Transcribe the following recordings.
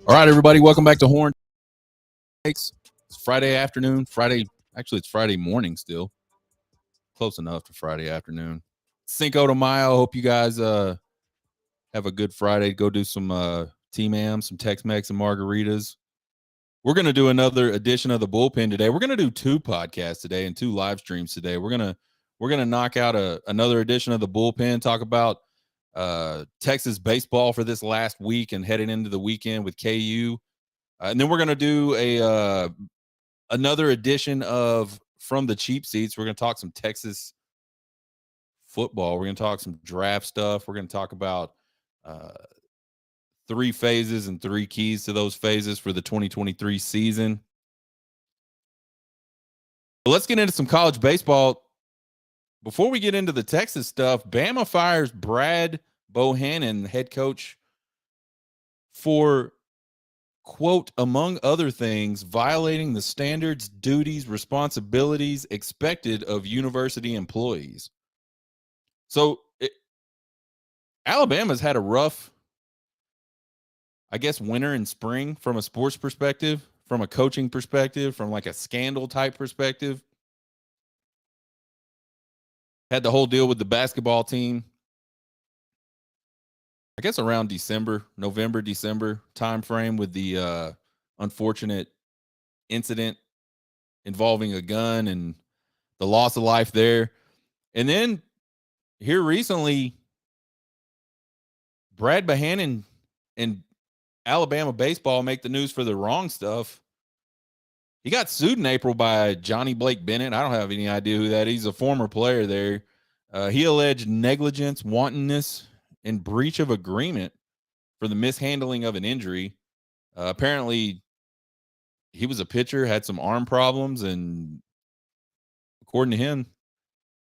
All right, everybody, welcome back to Horn Takes. It's Friday afternoon. It's Friday morning still. Close enough to Friday afternoon. Cinco de Mayo. Hope you guys have a good Friday. Go do some T-Mam, some Tex-Mex and margaritas. We're going to do another edition of the Bullpen today. We're going to do two podcasts today and two live streams today. We're going to knock out another edition of the Bullpen, talk about Texas baseball for this last week and heading into the weekend with KU. And then we're going to do another edition of From the Cheap Seats. We're going to talk some Texas football. We're going to talk some draft stuff. We're going to talk about three phases and three keys to those phases for the 2023 season. But let's get into some college baseball. Before we get into the Texas stuff, Bama fires Brad Bohannon, head coach, for, quote, among other things, violating the standards, duties, responsibilities expected of university employees. So Alabama's had a rough, I guess, winter and spring from a sports perspective, from a coaching perspective, from like a scandal type perspective. Had the whole deal with the basketball team, I guess around November, December timeframe, with the unfortunate incident involving a gun and the loss of life there. And then here recently, Brad Bohannon and Alabama baseball make the news for the wrong stuff. He got sued in April by Johnny Blake Bennett. I don't have any idea who that is. He's a former player there. He alleged negligence, wantonness, and breach of agreement for the mishandling of an injury. Apparently, he was a pitcher, had some arm problems, and according to him,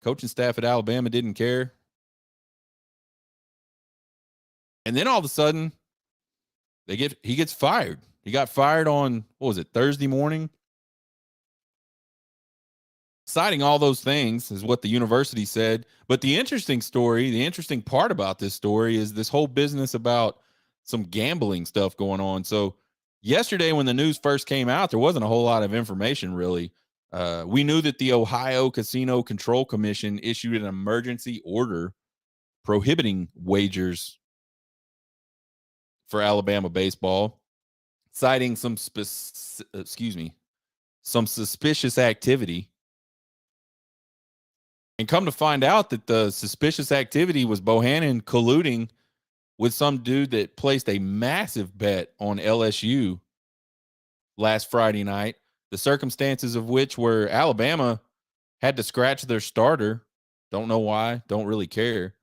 coaching staff at Alabama didn't care. And then all of a sudden, he gets fired. He got fired on, Thursday morning? Citing all those things is what the university said. But the interesting part about this story is this whole business about some gambling stuff going on. So yesterday when the news first came out, there wasn't a whole lot of information really. We knew that the Ohio Casino Control Commission issued an emergency order prohibiting wagers for Alabama baseball, citing some suspicious activity. And come to find out that the suspicious activity was Bohannon colluding with some dude that placed a massive bet on LSU last Friday night, the circumstances of which were Alabama had to scratch their starter. Don't know why, don't really care.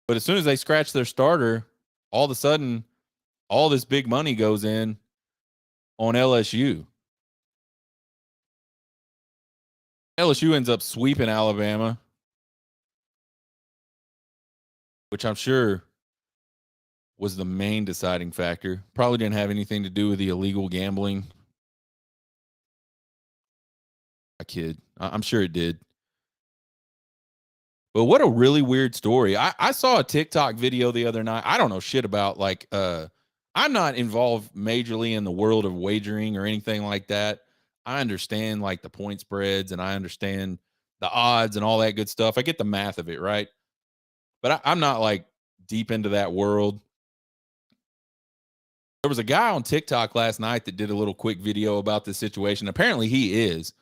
But as soon as they scratch their starter, all of a sudden, all this big money goes in on LSU. LSU ends up sweeping Alabama, which I'm sure was the main deciding factor. Probably didn't have anything to do with the illegal gambling. I kid. I'm sure it did. But what a really weird story. I saw a TikTok video the other night. I don't know shit about I'm not involved majorly in the world of wagering or anything like that. I understand like the point spreads and I understand the odds and all that good stuff. I get the math of it, right? But I'm not like deep into that world. There was a guy on TikTok last night that did a little quick video about this situation. Apparently he is.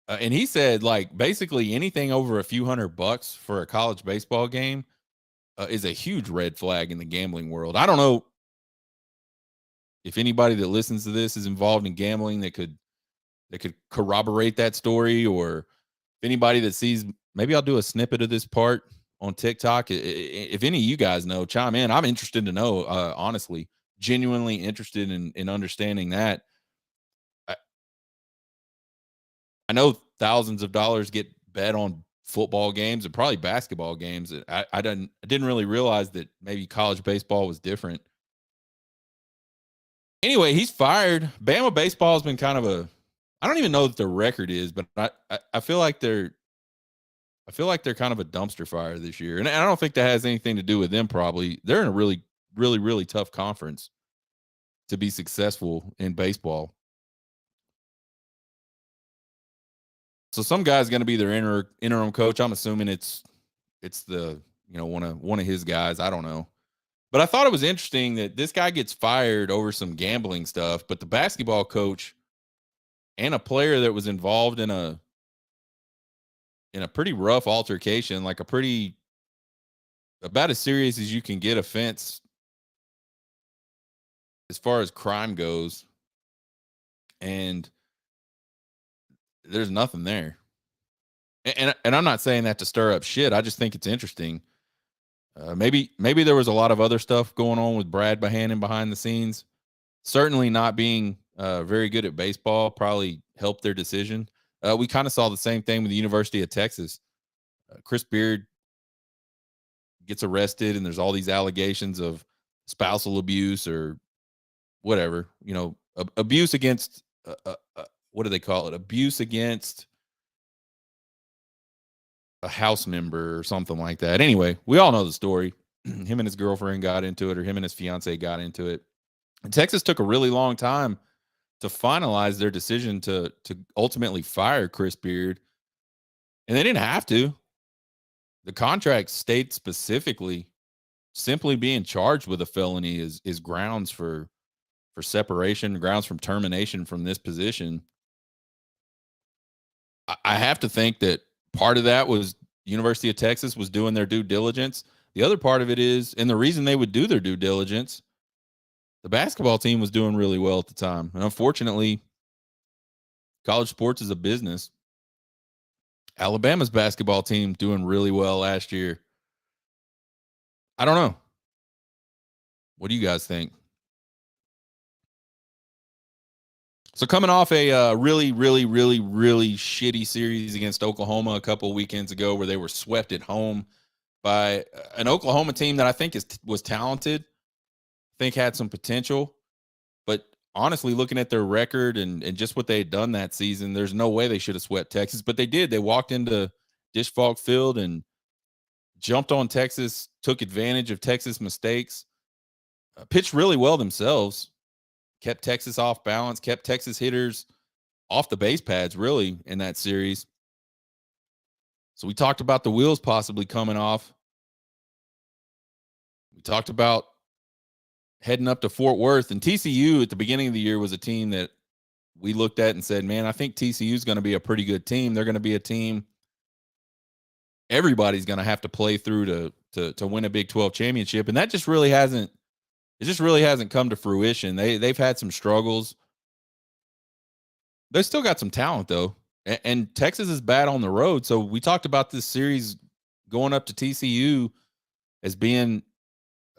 And he said like basically anything over a few $100 for a college baseball game is a huge red flag in the gambling world. I don't know if anybody that listens to this is involved in gambling that could corroborate that story, or if anybody that sees, maybe I'll do a snippet of this part on TikTok. If any of you guys know, chime in. I'm interested to know, honestly, genuinely interested in understanding that. I know thousands of dollars get bet on football games and probably basketball games. I didn't really realize that maybe college baseball was different. Anyway, he's fired. Bama baseball has been kind of I don't even know what their record is, but I feel like they're kind of a dumpster fire this year. And I don't think that has anything to do with them. Probably they're in a really, really, really tough conference to be successful in baseball. So some guy's going to be their interim coach. I'm assuming it's the one of his guys. I don't know, but I thought it was interesting that this guy gets fired over some gambling stuff, but the basketball coach and a player that was involved in a pretty rough altercation, like about as serious as you can get offense as far as crime goes, and there's nothing there. And I'm not saying that to stir up shit. I just think it's interesting. Maybe there was a lot of other stuff going on with Brad Bohannon behind the scenes. Certainly not being very good at baseball probably helped their decision. We kind of saw the same thing with the University of Texas. Chris Beard gets arrested, and there's all these allegations of spousal abuse or whatever, abuse against what do they call it? Abuse against a house member or something like that. Anyway, we all know the story. Him and his girlfriend got into it, or him and his fiance got into it. And Texas took a really long time to finalize their decision to ultimately fire Chris Beard. And they didn't have to. The contract states specifically simply being charged with a felony is grounds for separation, grounds from termination from this position. I have to think that part of that was University of Texas was doing their due diligence. The other part of it is, and the reason they would do their due diligence, the basketball team was doing really well at the time. And unfortunately, college sports is a business. Alabama's basketball team doing really well last year. I don't know. What do you guys think? So coming off a really, really, really, really shitty series against Oklahoma a couple weekends ago, where they were swept at home by an Oklahoma team that I think was talented, I think had some potential, but honestly, looking at their record and just what they had done that season, there's no way they should have swept Texas, but they did. They walked into Disch Falk Field and jumped on Texas, took advantage of Texas mistakes, pitched really well themselves, kept Texas off balance, kept Texas hitters off the base pads really in that series. So we talked about the wheels possibly coming off. We talked about heading up to Fort Worth, and TCU at the beginning of the year was a team that we looked at and said, man, I think TCU is going to be a pretty good team. They're going to be a team everybody's going to have to play through to win a Big 12 championship. And that just really hasn't come to fruition. They've had some struggles. They still got some talent though. And Texas is bad on the road. So we talked about this series going up to TCU as being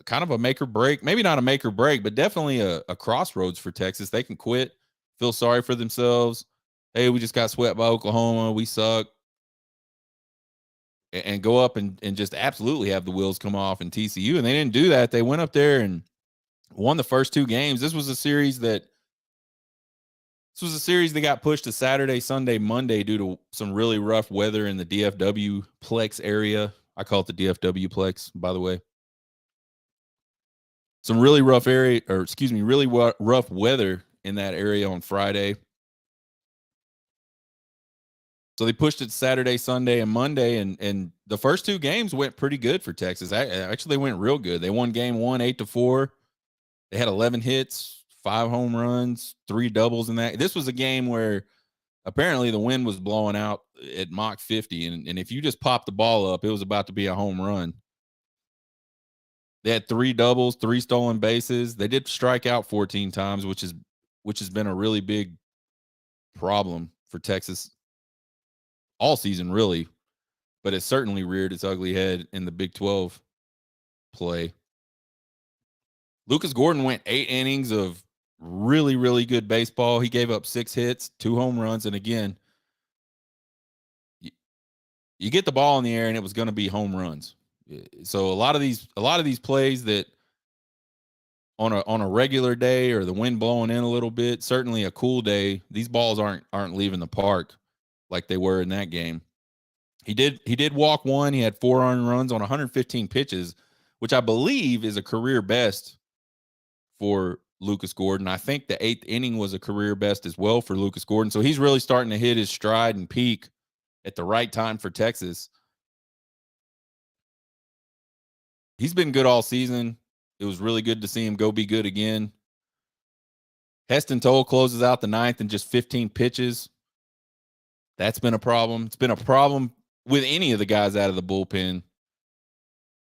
kind of a make or break, maybe not a make or break, but definitely a crossroads for Texas. They can quit, feel sorry for themselves. Hey, we just got swept by Oklahoma. We suck. And go up and just absolutely have the wheels come off in TCU. And they didn't do that. They went up there and won the first two games. This was a series that got pushed to Saturday, Sunday, Monday due to some really rough weather in the DFW Plex area. I call it the DFW Plex, by the way. Some really rough really rough weather in that area on Friday. So they pushed it Saturday, Sunday, and Monday, and the first two games went pretty good for Texas. Actually, they went real good. They won game one, 8-4. They had 11 hits, 5 home runs, 3 doubles in that. This was a game where apparently the wind was blowing out at Mach 50, and if you just popped the ball up, it was about to be a home run. They had 3 doubles, 3 stolen bases. They did strike out 14 times, which has been a really big problem for Texas all season, really, but it certainly reared its ugly head in the Big 12 play. Lucas Gordon went 8 innings of really, really good baseball. He gave up 6 hits, 2 home runs, and again, you get the ball in the air and it was going to be home runs. So a lot of these plays that on a regular day or the wind blowing in a little bit, certainly a cool day, these balls aren't leaving the park like they were in that game. He did walk one. He had 4 earned runs on 115 pitches, which I believe is a career best for Lucas Gordon. I think the 8th inning was a career best as well for Lucas Gordon. So he's really starting to hit his stride and peak at the right time for Texas. He's been good all season. It was really good to see him go be good again. Heston Toll closes out the 9th in just 15 pitches. That's been a problem. It's been a problem with any of the guys out of the bullpen.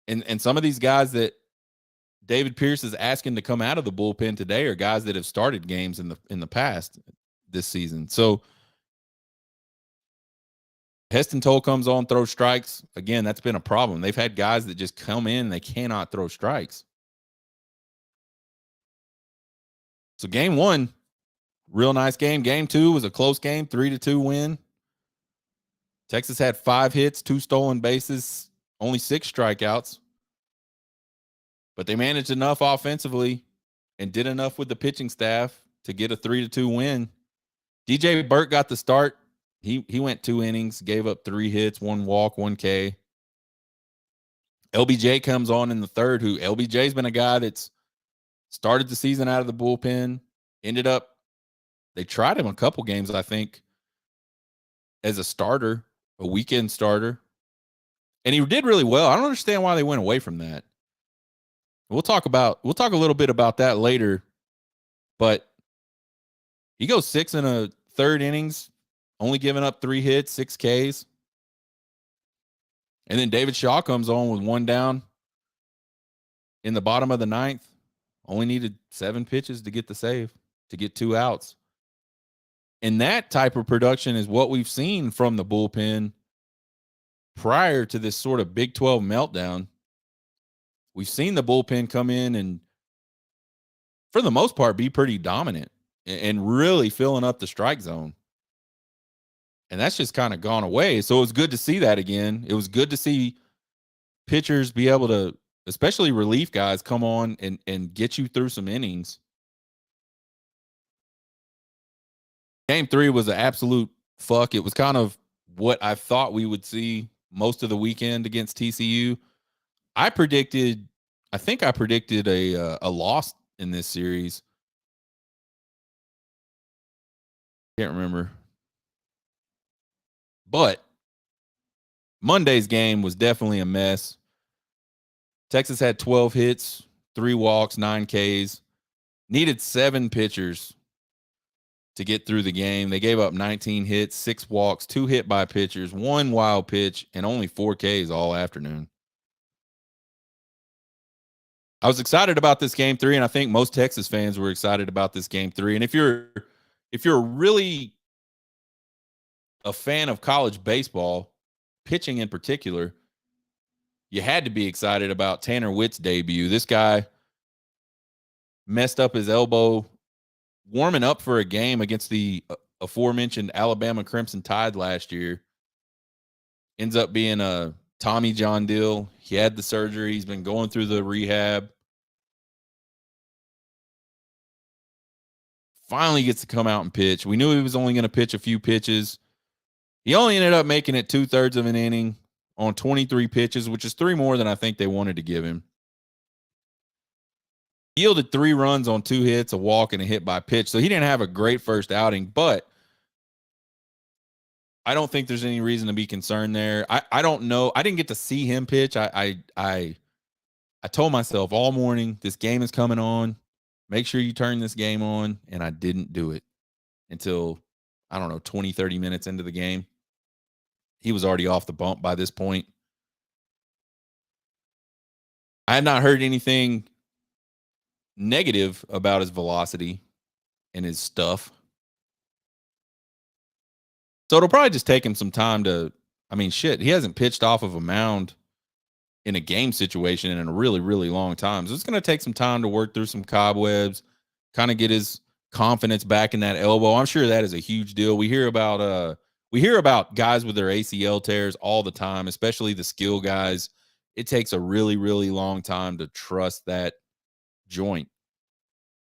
And some of these guys that David Pierce is asking to come out of the bullpen today are guys that have started games in the past this season. So Heston Toll comes on, throws strikes. Again, that's been a problem. They've had guys that just come in and they cannot throw strikes. So game 1, real nice game. Game 2 was a close game, 3-2 win. Texas had 5 hits, 2 stolen bases, only 6 strikeouts. But they managed enough offensively and did enough with the pitching staff to get a 3-2 win. DJ Burke got the start. He went 2 innings, gave up 3 hits, 1 walk, 1 K. LBJ comes on in the 3rd, who LBJ's been a guy that's started the season out of the bullpen, ended up, they tried him a couple games, I think, as a starter, a weekend starter. And he did really well. I don't understand why they went away from that. We'll talk a little bit about that later, but he goes 6 in a 3rd innings, only giving up 3 hits, 6 Ks. And then David Shaw comes on with 1 down in the bottom of the 9th. Only needed 7 pitches to get the save, to get 2 outs. And that type of production is what we've seen from the bullpen prior to this sort of Big 12 meltdown. We've seen the bullpen come in and, for the most part, be pretty dominant and really filling up the strike zone. And that's just kind of gone away. So it was good to see that again. It was good to see pitchers be able to, especially relief guys, come on and get you through some innings. Game 3 was an absolute fuck. It was kind of what I thought we would see most of the weekend against TCU. I think I predicted a loss in this series. Can't remember. But Monday's game was definitely a mess. Texas had 12 hits, 3 walks, 9 Ks. Needed 7 pitchers to get through the game. They gave up 19 hits, 6 walks, 2 hit by pitchers, 1 wild pitch, and only 4 Ks all afternoon. I was excited about this game 3, and I think most Texas fans were excited about this game 3. And if you're really a fan of college baseball, pitching in particular, you had to be excited about Tanner Witt's debut. This guy messed up his elbow warming up for a game against the aforementioned Alabama Crimson Tide last year. Ends up being a Tommy John deal. He had the surgery. He's been going through the rehab. Finally gets to come out and pitch. We knew he was only going to pitch a few pitches. He only ended up making it 2/3 of an inning on 23 pitches, which is 3 more than I think they wanted to give him. He yielded 3 runs on 2 hits, a walk, and a hit by pitch. So he didn't have a great first outing, but I don't think there's any reason to be concerned there. I don't know. I didn't get to see him pitch. I told myself all morning, this game is coming on. Make sure you turn this game on. And I didn't do it until, 20, 30 minutes into the game. He was already off the bump by this point. I had not heard anything negative about his velocity and his stuff. So it'll probably just take him some time to, he hasn't pitched off of a mound in a game situation in a really, really long time. So it's going to take some time to work through some cobwebs, kind of get his confidence back in that elbow. I'm sure that is a huge deal. We hear about guys with their ACL tears all the time, especially the skill guys. It takes a really, really long time to trust that joint,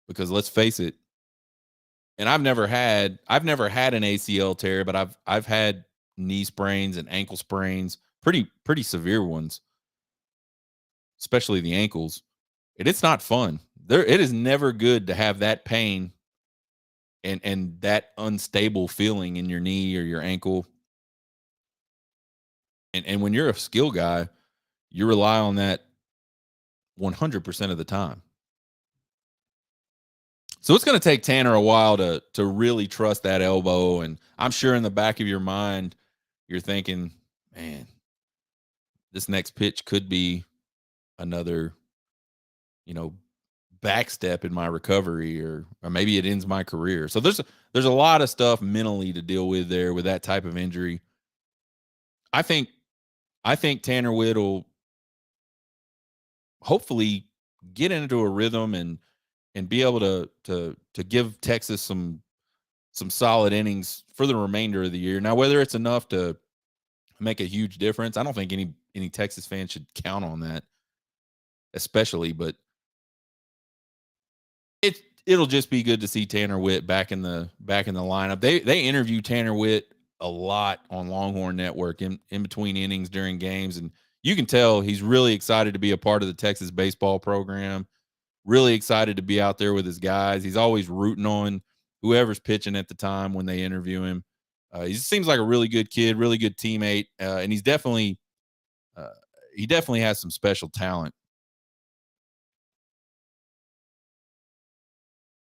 because let's face it, and I've never had an ACL tear, but I've had knee sprains and ankle sprains, pretty severe ones, especially the ankles. And it's not fun. it is never good to have that pain and that unstable feeling in your knee or your ankle. And when you're a skill guy, you rely on that 100% of the time. So it's going to take Tanner a while to really trust that elbow. And I'm sure in the back of your mind, you're thinking, man, this next pitch could be another, back step in my recovery, or maybe it ends my career. So there's a lot of stuff mentally to deal with there with that type of injury. I think Tanner Witt will hopefully get into a rhythm and be able to give Texas some solid innings for the remainder of the year. Now, whether it's enough to make a huge difference, I don't think any Texas fan should count on that, especially. But it'll just be good to see Tanner Witt back in the lineup. They interview Tanner Witt a lot on Longhorn Network in between innings during games, and you can tell he's really excited to be a part of the Texas baseball program. Really excited to be out there with his guys. He's always rooting on whoever's pitching at the time when they interview him. He seems like a really good kid, really good teammate, and he definitely has some special talent.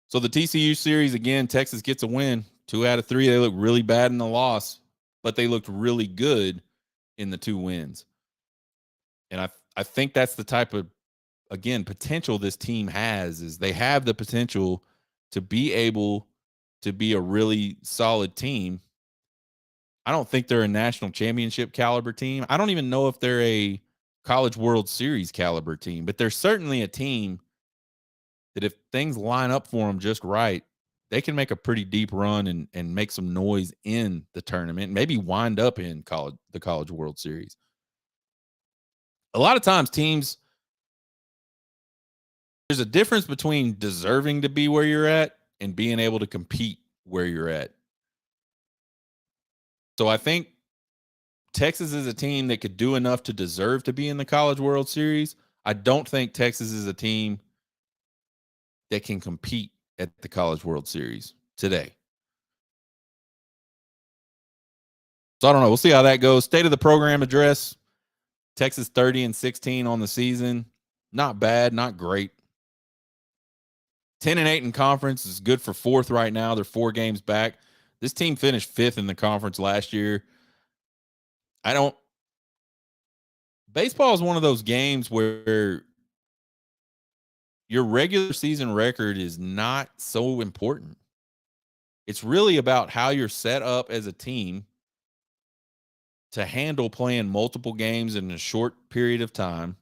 So the TCU series, again, Texas gets a win. 2 out of 3. They look really bad in the loss, but they looked really good in the 2 wins. And I think that's the type of, again, potential this team has. Is they have the potential to be able to be a really solid team. I don't think they're a national championship caliber team. I don't even know if they're a College World Series caliber team, but they're certainly a team that if things line up for them just right, they can make a pretty deep run and make some noise in the tournament, maybe wind up in the College World Series. A lot of times teams, there's a difference between deserving to be where you're at and being able to compete where you're at. So I think Texas is a team that could do enough to deserve to be in the College World Series. I don't think Texas is a team that can compete at the College World Series today. So I don't know. We'll see how that goes. State of the program address. Texas 30-16 on the season. Not bad, not great. 10-8 in conference is good for 4th right now. They're 4 games back. This team finished 5th in the conference last year. Baseball is one of those games where your regular season record is not so important. It's really about how you're set up as a team to handle playing multiple games in a short period of time.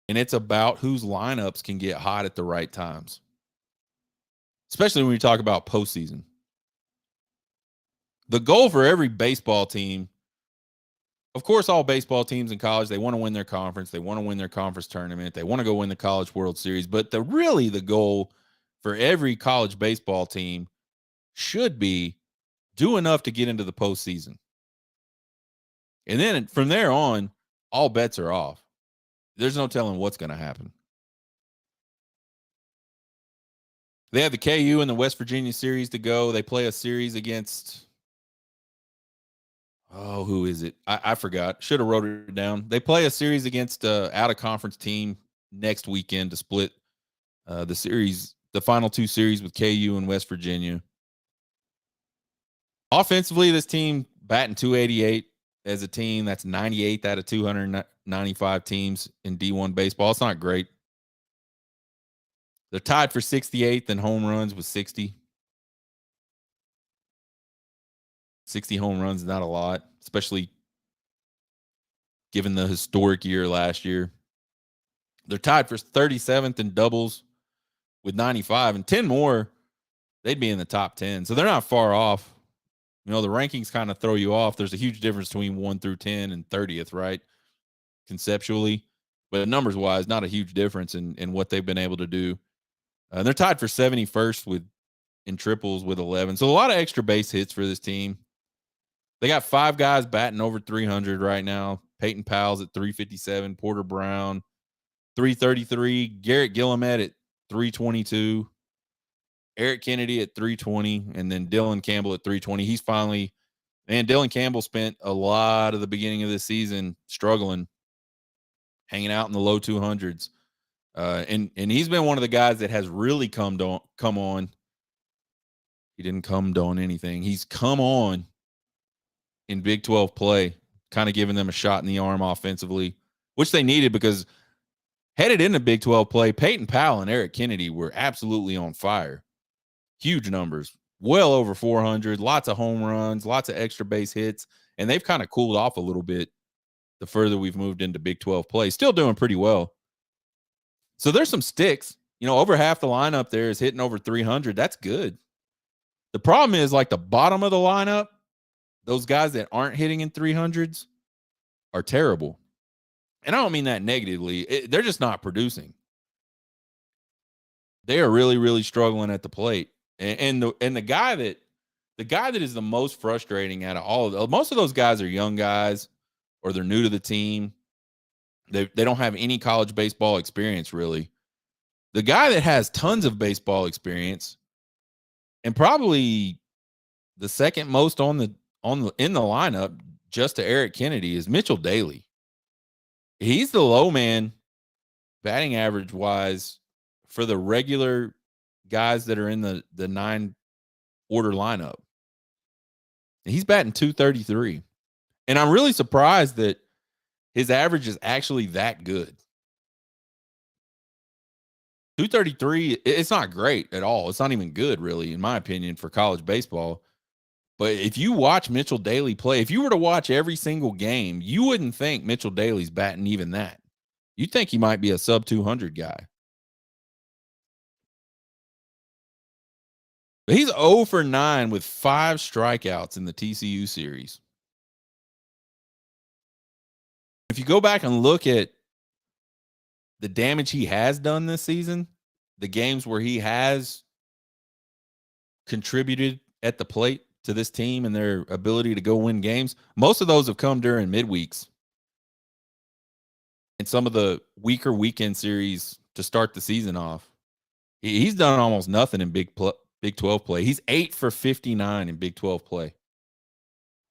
And it's about whose lineups can get hot at the right times, especially when we talk about postseason. The goal for every baseball team, of course, all baseball teams in college, they want to win their conference. They want to win their conference tournament. They want to go win the College World Series. But the goal for every college baseball team should be do enough to get into the postseason. And then from there on, all bets are off. There's no telling what's going to happen. They have the KU and the West Virginia series to go. They play a series against, who is it? I forgot. Should have wrote it down. They play a series against out-of-conference team next weekend to split the series, the final 2 series with KU and West Virginia. Offensively, this team batting .288 as a team. That's 98th out of 295 teams in D1 baseball. It's not great. They're tied for 68th in home runs with 60. 60 home runs is not a lot, especially given the historic year last year. They're tied for 37th in doubles with 95, and 10 more, they'd be in the top 10. So they're not far off. The rankings kind of throw you off. There's a huge difference between 1 through 10 and 30th, right? Conceptually, but numbers wise, not a huge difference in what they've been able to do. They're tied for 71st in triples with 11. So a lot of extra base hits for this team. They got 5 guys batting over 300 right now. Peyton Powell's at 357, Porter Brown 333. Garrett Gillimet at 322. Eric Kennedy at 320. And then Dylan Campbell at 320. He's finally, man, Dylan Campbell spent a lot of the beginning of the season struggling, hanging out in the low 200s. And he's been one of the guys that has really come on. He didn't come on anything. He's come on in Big 12 play, kind of giving them a shot in the arm offensively, which they needed because headed into Big 12 play, Peyton Powell and Eric Kennedy were absolutely on fire. Huge numbers, well over 400, lots of home runs, lots of extra base hits, and they've kind of cooled off a little bit the further we've moved into Big 12 play. Still doing pretty well. So there's some sticks. Over half the lineup there is hitting over 300. That's good. The problem is, like, the bottom of the lineup, those guys that aren't hitting in 300s are terrible. And I don't mean that negatively. They're just not producing. They are really, really struggling at the plate. And the guy that is the most frustrating out of all of them, most of those guys are young guys or they're new to the team. They don't have any college baseball experience, really. The guy that has tons of baseball experience and probably the second most in the lineup, just to Eric Kennedy, is Mitchell Daly. He's the low man batting average wise for the regular guys that are in the 9-order lineup. He's batting 233. And I'm really surprised that his average is actually that good. 233, it's not great at all. It's not even good, really, in my opinion, for college baseball. But if you watch Mitchell Daly play, if you were to watch every single game, you wouldn't think Mitchell Daly's batting even that. You'd think he might be a sub 200 guy. But he's 0 for 9 with 5 strikeouts in the TCU series. If you go back and look at the damage he has done this season, the games where he has contributed at the plate to this team and their ability to go win games, most of those have come during midweeks and some of the weaker weekend series to start the season off. He's done almost nothing in Big 12 play. He's 8 for 59 in Big 12 play.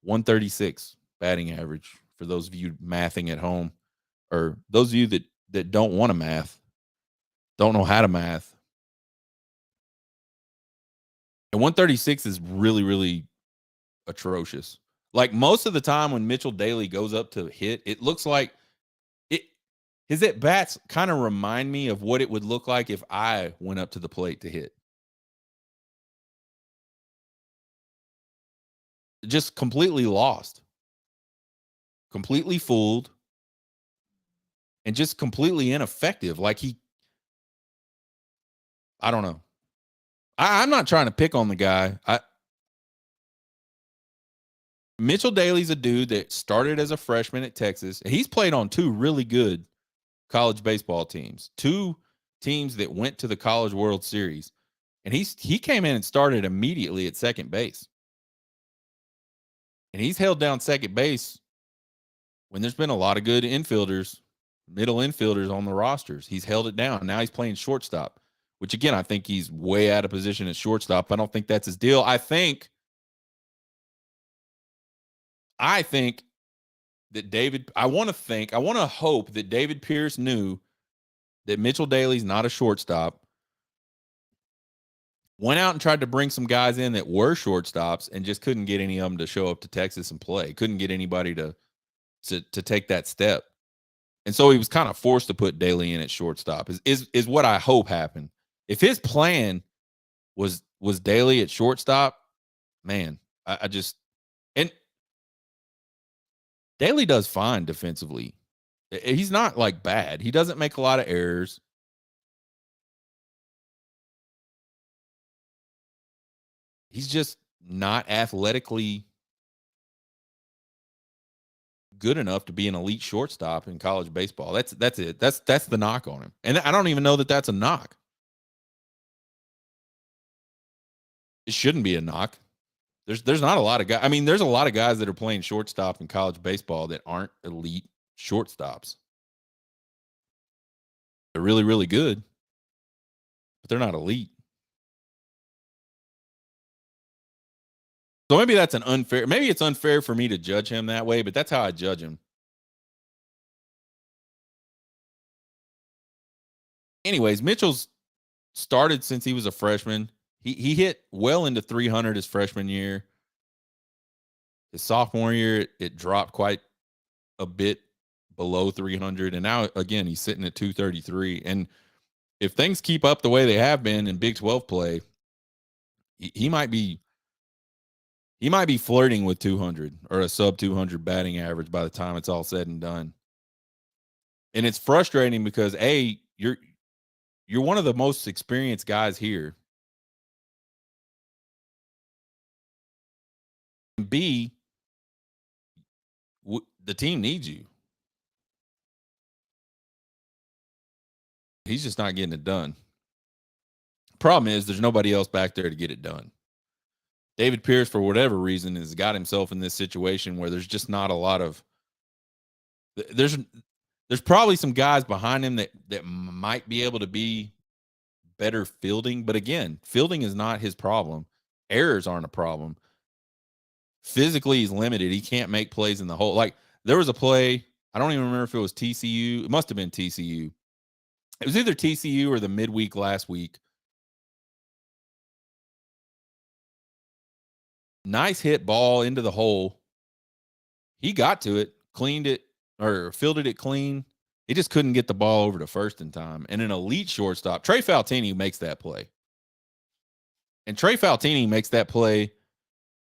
136 batting average for those of you mathing at home, or those of you that don't want to math, don't know how to math. And 136 is really, really atrocious. Like, most of the time when Mitchell Daly goes up to hit, it looks like his at-bats kind of remind me of what it would look like if I went up to the plate to hit. Just completely lost. Completely fooled. And just completely ineffective. Like, I don't know. I'm not trying to pick on the guy. Mitchell Daly's a dude that started as a freshman at Texas. He's played on 2 really good college baseball teams, 2 teams that went to the College World Series. And he came in and started immediately at second base. And he's held down second base when there's been a lot of good infielders, middle infielders on the rosters. He's held it down. Now he's playing shortstop, which, again, I think he's way out of position at shortstop. I don't think that's his deal. I think that I want to hope that David Pierce knew that Mitchell Daly's not a shortstop, went out and tried to bring some guys in that were shortstops and just couldn't get any of them to show up to Texas and play. Couldn't get anybody to take that step. And so he was kind of forced to put Daly in at shortstop is what I hope happened. If his plan was Daly at shortstop, man, and Daly does fine defensively. He's not like bad. He doesn't make a lot of errors. He's just not athletically good enough to be an elite shortstop in college baseball. That's it. That's the knock on him. And I don't even know that that's a knock. It shouldn't be a knock. There's not a lot of guys. I mean, there's a lot of guys that are playing shortstop in college baseball that aren't elite shortstops. They're really, really good, but they're not elite. So maybe that's an unfair. Maybe it's unfair for me to judge him that way, but that's how I judge him. Anyways, Mitchell's started since he was a freshman. He hit well into 300 his freshman year. His sophomore year, it dropped quite a bit below 300, and now again he's sitting at 233. And if things keep up the way they have been in Big 12 play, he might be flirting with 200 or a sub 200 batting average by the time it's all said and done. And it's frustrating because you're one of the most experienced guys here. And B, the team needs you. He's just not getting it done. Problem is, there's nobody else back there to get it done. David Pierce, for whatever reason, has got himself in this situation where there's just not a lot of. There's probably some guys behind him that might be able to be better fielding, but again, fielding is not his problem. Errors aren't a problem. Physically, he's limited. He can't make plays in the hole. Like, there was a play, I don't even remember if it was TCU. It must have been TCU. It was either TCU or the midweek last week. Nice hit ball into the hole. He got to it, cleaned it, or fielded it clean. He just couldn't get the ball over to first in time. And an elite shortstop, Trey Faltini, makes that play. And Trey Faltini makes that play,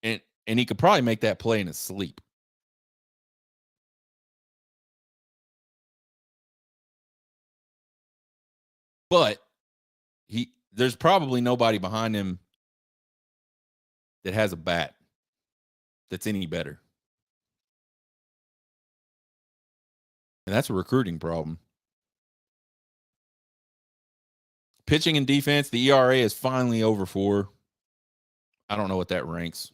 and he could probably make that play in his sleep. But there's probably nobody behind him that has a bat that's any better. And that's a recruiting problem. Pitching and defense, the ERA is finally over 4. I don't know what that ranks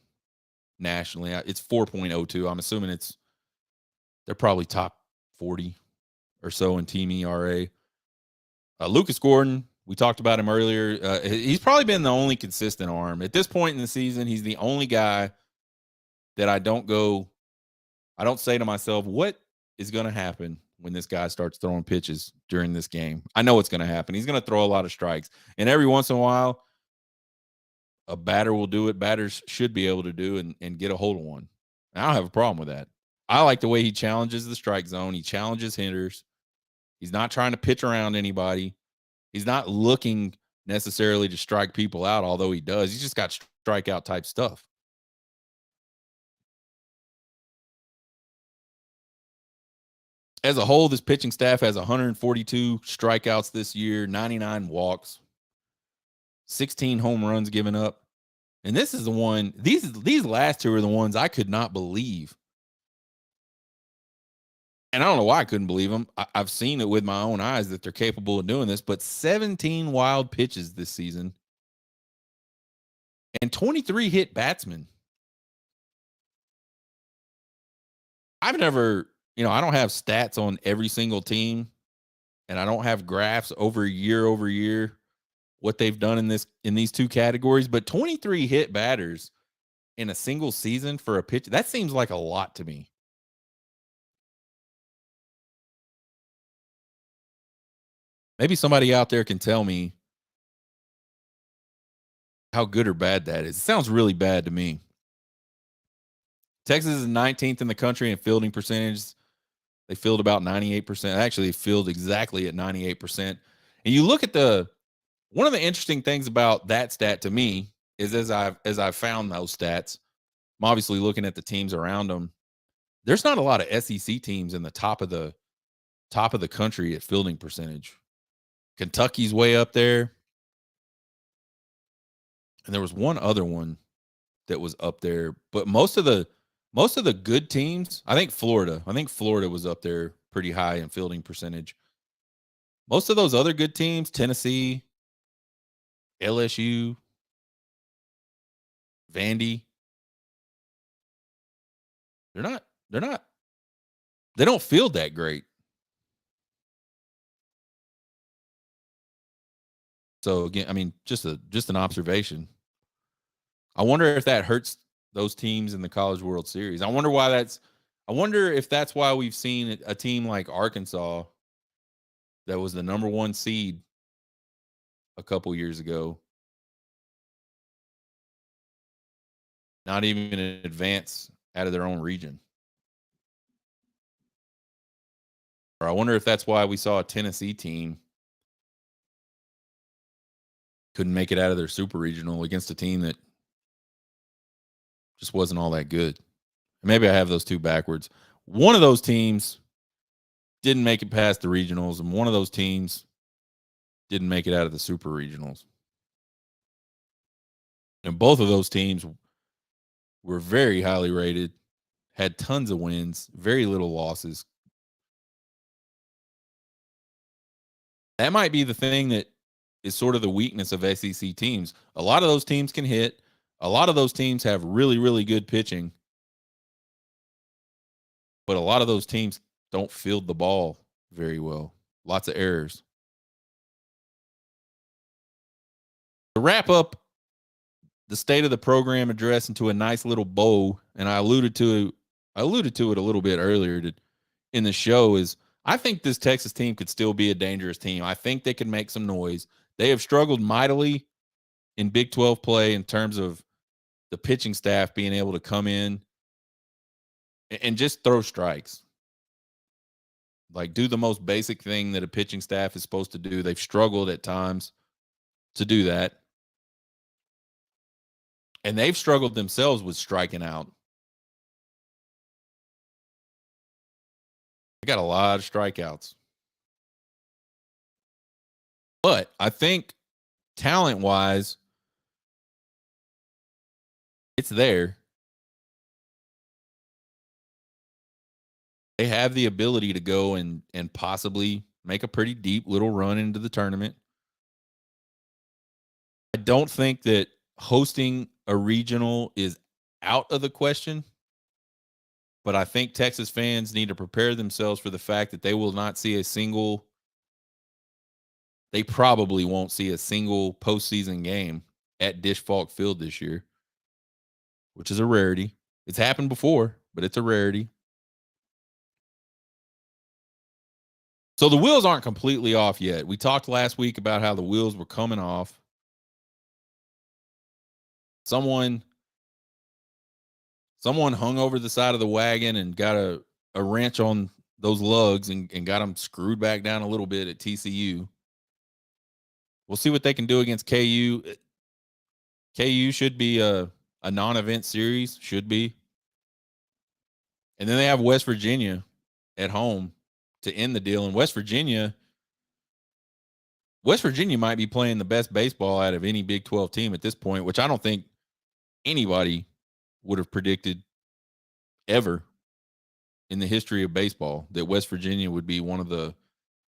nationally. It's 4.02. I'm assuming they're probably top 40 or so in team ERA. Lucas Gordon, we talked about him earlier. He's probably been the only consistent arm. At this point in the season, he's the only guy that I don't say to myself, what is going to happen when this guy starts throwing pitches during this game? I know what's going to happen. He's going to throw a lot of strikes. And every once in a while, a batter will do it. Batters should be able to do and get a hold of one. I don't have a problem with that. I like the way he challenges the strike zone. He challenges hitters. He's not trying to pitch around anybody. He's not looking necessarily to strike people out, although he does. He's just got strikeout type stuff. As a whole, this pitching staff has 142 strikeouts this year, 99 walks, 16 home runs given up. And this is the one, these last two are the ones I could not believe. And I don't know why I couldn't believe them. I've seen it with my own eyes that they're capable of doing this, but 17 wild pitches this season and 23 hit batsmen. I've never, I don't have stats on every single team, and I don't have graphs over year what they've done in these two categories, but 23 hit batters in a single season for a pitch, that seems like a lot to me. Maybe somebody out there can tell me how good or bad that is. It sounds really bad to me. Texas is 19th in the country in fielding percentage. They field about 98%. Actually, they field exactly at 98%. And you look at one of the interesting things about that stat to me is as I've found those stats, I'm obviously looking at the teams around them. There's not a lot of SEC teams in the top of the country at fielding percentage. Kentucky's way up there. And there was one other one that was up there, but most of the good teams, I think Florida was up there pretty high in fielding percentage. Most of those other good teams, Tennessee, LSU, Vandy, they don't field that great. So again, I mean, just an observation. I wonder if that hurts those teams in the College World Series. I wonder if that's why we've seen a team like Arkansas that was the number 1 seed a couple years ago not even advance out of their own region. Or I wonder if that's why we saw a Tennessee team couldn't make it out of their super regional against a team that just wasn't all that good. Maybe I have those two backwards. One of those teams didn't make it past the regionals, and one of those teams didn't make it out of the super regionals. And both of those teams were very highly rated, had tons of wins, very little losses. That might be the thing that is sort of the weakness of SEC teams. A lot of those teams can hit. A lot of those teams have really, really good pitching. But a lot of those teams don't field the ball very well. Lots of errors. To wrap up the state of the program address into a nice little bow, and I alluded to it a little bit earlier in the show, is I think this Texas team could still be a dangerous team. I think they can make some noise. They have struggled mightily in Big 12 play in terms of the pitching staff being able to come in and just throw strikes. Like, do the most basic thing that a pitching staff is supposed to do. They've struggled at times to do that. And they've struggled themselves with striking out. They got a lot of strikeouts. But I think talent-wise, it's there. They have the ability to go and possibly make a pretty deep little run into the tournament. I don't think that hosting a regional is out of the question, but I think Texas fans need to prepare themselves for the fact that they probably won't see a single postseason game at Disch Falk Field this year, which is a rarity. It's happened before, but it's a rarity. So the wheels aren't completely off yet. We talked last week about how the wheels were coming off. Someone hung over the side of the wagon and got a wrench on those lugs and got them screwed back down a little bit at TCU. We'll see what they can do against KU. KU should be a non-event series, should be. And then they have West Virginia at home to end the deal. And West Virginia might be playing the best baseball out of any Big 12 team at this point, which I don't think anybody would have predicted ever in the history of baseball, that West Virginia would be one of the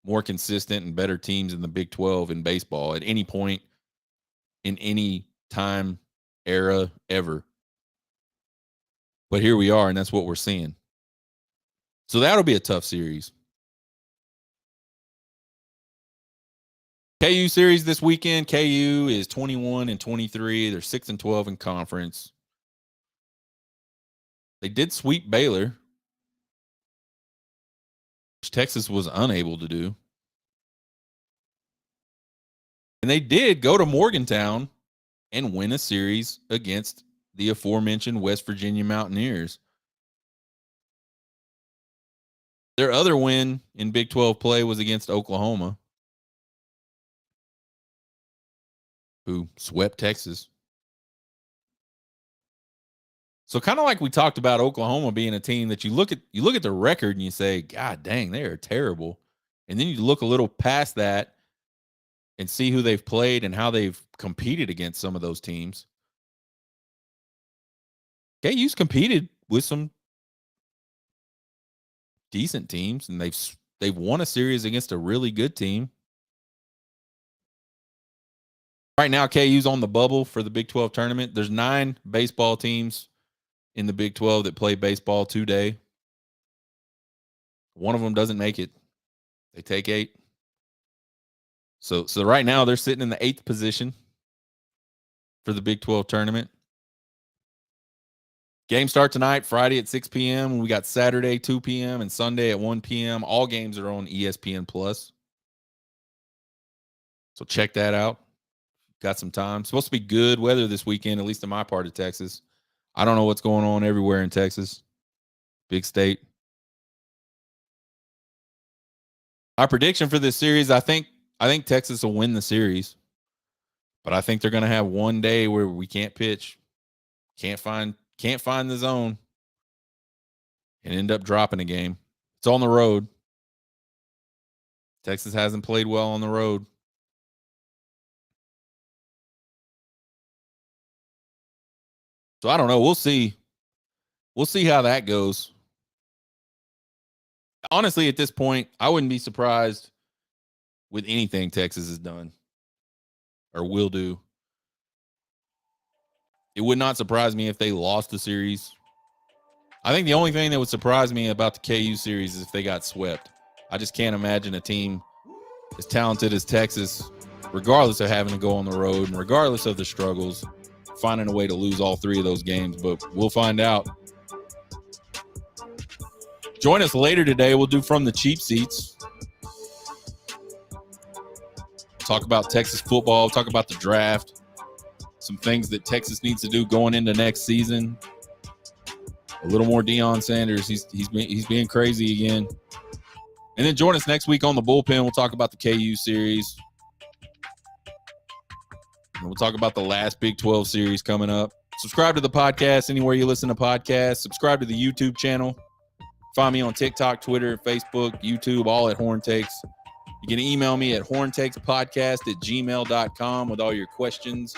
more consistent and better teams in the Big 12 in baseball at any point in any time era ever. But here we are, and that's what we're seeing. So that'll be a tough series. KU series this weekend. KU is 21-23. They're 6-12 in conference. They did sweep Baylor, which Texas was unable to do. And they did go to Morgantown and win a series against the aforementioned West Virginia Mountaineers. Their other win in Big 12 play was against Oklahoma, who swept Texas. So kind of like we talked about Oklahoma being a team that you look at the record and you say, God dang, they are terrible. And then you look a little past that and see who they've played and how they've competed against some of those teams. KU's competed with some decent teams, and they've won a series against a really good team. Right now, KU's on the bubble for the Big 12 tournament. There's 9 baseball teams in the Big 12 that play baseball today. One of them doesn't make it. They take 8. So right now they're sitting in the 8th position for the Big 12 tournament. Games start tonight, Friday at 6 p.m. We got Saturday 2 p.m. and Sunday at 1 p.m. All games are on ESPN Plus. So check that out. Got some time. Supposed to be good weather this weekend, at least in my part of Texas. I don't know what's going on everywhere in Texas. Big state. Our prediction for this series, I think Texas will win the series. But I think they're going to have one day where we can't pitch. Can't find the zone. And end up dropping a game. It's on the road. Texas hasn't played well on the road. So I don't know. We'll see. We'll see how that goes. Honestly, at this point, I wouldn't be surprised with anything Texas has done or will do. It would not surprise me if they lost the series. I think the only thing that would surprise me about the KU series is if they got swept. I just can't imagine a team as talented as Texas, regardless of having to go on the road and regardless of the struggles, finding a way to lose all 3 of those games. But we'll find out. Join us later today. We'll do From the Cheap Seats. Talk about Texas football. Talk about the draft. Some things that Texas needs to do going into next season. A little more Deion Sanders. He's being crazy again. And then join us next week on the Bullpen. We'll talk about the KU series. And we'll talk about the last Big 12 series coming up. Subscribe to the podcast anywhere you listen to podcasts. Subscribe to the YouTube channel. Find me on TikTok, Twitter, Facebook, YouTube, all at Horn Takes. You can email me at horntakespodcast@gmail.com with all your questions,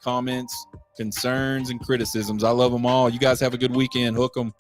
comments, concerns, and criticisms. I love them all. You guys have a good weekend. Hook 'em.